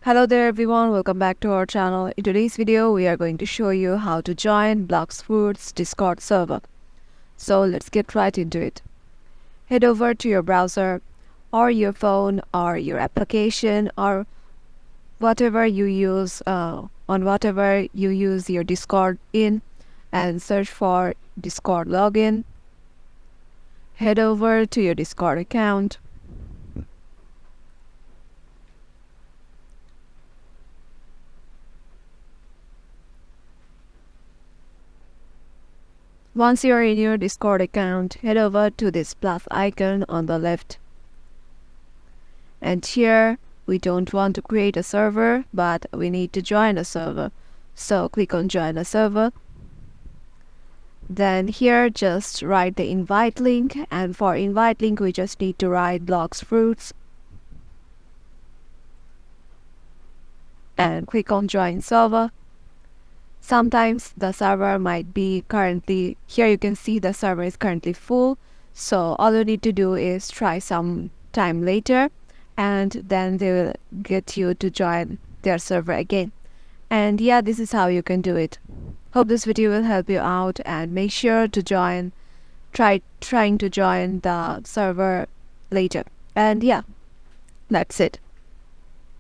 Hello there everyone, welcome back to our channel. In today's video, we are going to show you how to join Blox Food's Discord server. So let's get right into it. Head over to your browser or your phone or your application or whatever you use on whatever you use your Discord in, and search for Discord login. Head over to your Discord account. Once you're in your Discord account, head over to this plus icon on the left. And here, we don't want to create a server, but we need to join a server. So click on join a server. Then here, just write the invite link. And for invite link, we just need to write Blox Fruits. And click on join server. Sometimes the server might be currently, here you can see the server is currently full. So all you need to do is try some time later, and then they will get you to join their server again. And yeah, this is how you can do it. Hope this video will help you out, and make sure to trying to join the server later. And yeah, that's it.